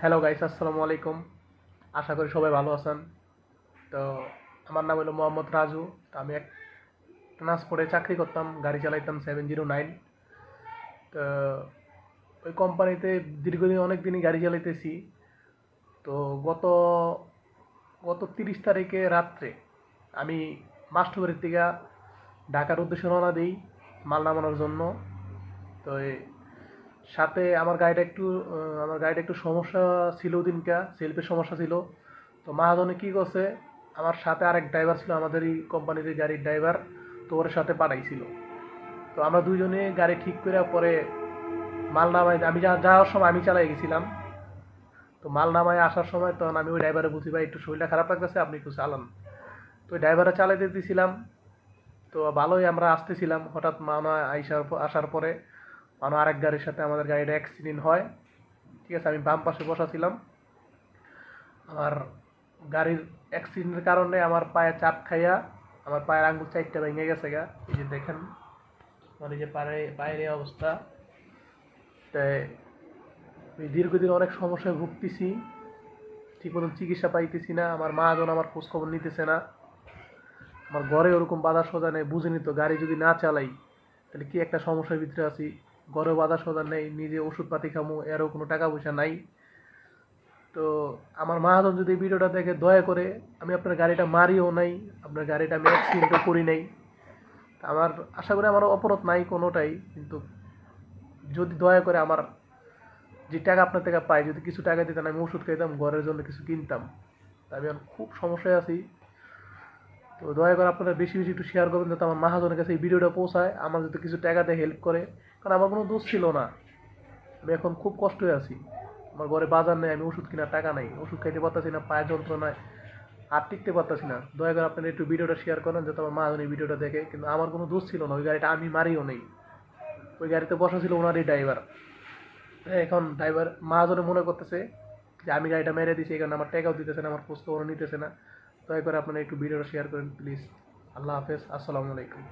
Hello guys, আসসালামু আলাইকুম। আশা করি সবাই ভালো আছেন। তো আমার নাম হলো মোহাম্মদ রাজু। তো আমি এক ট্রান্সপোর্টে চাকরি করতাম, গাড়ি চালাইতাম 709। তো ওই কোম্পানিতে দীর্ঘদিন অনেক দিনই গাড়ি চালাইতেছি। তো গত গত 30 তারিখে রাত্রে আমি মাস্টবাড়ির থেকে ঢাকার উদ্দেশ্যে রওনা দিই মাল নামানোর জন্য। তো সাথে আমার গাড়িটা একটু সমস্যা ছিল, ওদিনকা সেলফের সমস্যা ছিল। তো মাহাজনে কি করছে, আমার সাথে আরেক ড্রাইভার ছিল, আমাদের এই কোম্পানির গাড়ির ড্রাইভার। তো ওর সাথে পাঠাইছিল। তো আমরা দুইজনে গাড়ি ঠিক করে পরে মাল নামাই, আমি যাওয়ার সময় আমি চালাই গেছিলাম। তো মাল নামায় আসার সময় তখন আমি ওই ড্রাইভারে বলছি, ভাই একটু শরীরটা খারাপ লাগতেছে, আপনি একটু চালান। তো ওই ড্রাইভারে চালাইতে দিয়েছিলাম। তো ভালোই আমরা আসতেছিলাম, হঠাৎ মানা আসার পরে মানো আরেক গাড়ির সাথে আমাদের গাড়িটা অ্যাক্সিডেন্ট হয়। ঠিক আছে, আমি বাম পাশে বসা ছিলাম। আমার গাড়ির অ্যাক্সিডেন্টের কারণে আমার পায়ে চাপ খাইয়া আমার পায়ের আঙ্গুল 4টা ভেঙে গেছে গা। এই যে দেখেন, মানে যে পায়ের এই অবস্থা। তাই আমি দীর্ঘদিন অনেক সমস্যায় ভুগতেছি, ঠিক মতন চিকিৎসা পাইতেছি না। আমার মা জন আমার খোঁজ খবর নিতেছে না। আমার ঘরে ওরকম বাধা সোজা নেই, বুঝিনি তো গাড়ি যদি না চালাই তাহলে কি একটা সমস্যার ভিতরে আছি। ঘরে বাধা সোজা নেই, নিজে ওষুধপাতি খামো এরও কোনো টাকা পয়সা নাই। তো আমার মহাজন যদি এই ভিডিওটা দেখে দয়া করে, আমি আপনার গাড়িটা মারিও নাই, আপনার গাড়িটা আমি অ্যাক্সিডেন্টও করি নাই। আমার আশা করি আমার অপরাধ নাই কোনোটাই, কিন্তু যদি দয়া করে আমার যে টাকা আপনার থেকে পাই, যদি কিছু টাকা দিতেন আমি ওষুধ খাইতাম, ঘরের জন্য কিছু কিনতাম। আমি এখন খুব সমস্যায় আছি। তো দয়া করে আপনারা বেশি বেশি একটু শেয়ার করবেন, যাতে আমার মহাজনের কাছে এই ভিডিওটা পৌঁছায়, আমার যদি কিছু টাকা দিয়ে হেল্প করে। কারণ আমার কোনো দোষ ছিল না, আমি এখন খুব কষ্টে আছি। আমার ঘরে বাজার নেই, আমি ওষুধ কেনার টাকা নাই, ওষুধ খাইতে পারতাছি না, পায়ের যন্ত্রণায় আর টিকতে পারতাছি না। দয়া করে আপনারা একটু ভিডিওটা শেয়ার করেন, যাতে আমার মহাজন এই ভিডিওটা দেখে। কিন্তু আমার কোনো দোষ ছিল না, ওই গাড়িটা আমি মারিও নেই। ওই গাড়িতে বসা ছিল ওনারই ড্রাইভার। এখন ড্রাইভার মহাজনে মনে করতেছে যে আমি গাড়িটা মেরে দিয়েছি, এই কারণে আমার টাকাও দিতেছে না, আমার খোঁজ খবরও নিতেছে না। দয়া করে আপনারা একটু ভিডিওটা শেয়ার করেন প্লিজ। আল্লাহ হাফেজ, আসসালামু আলাইকুম।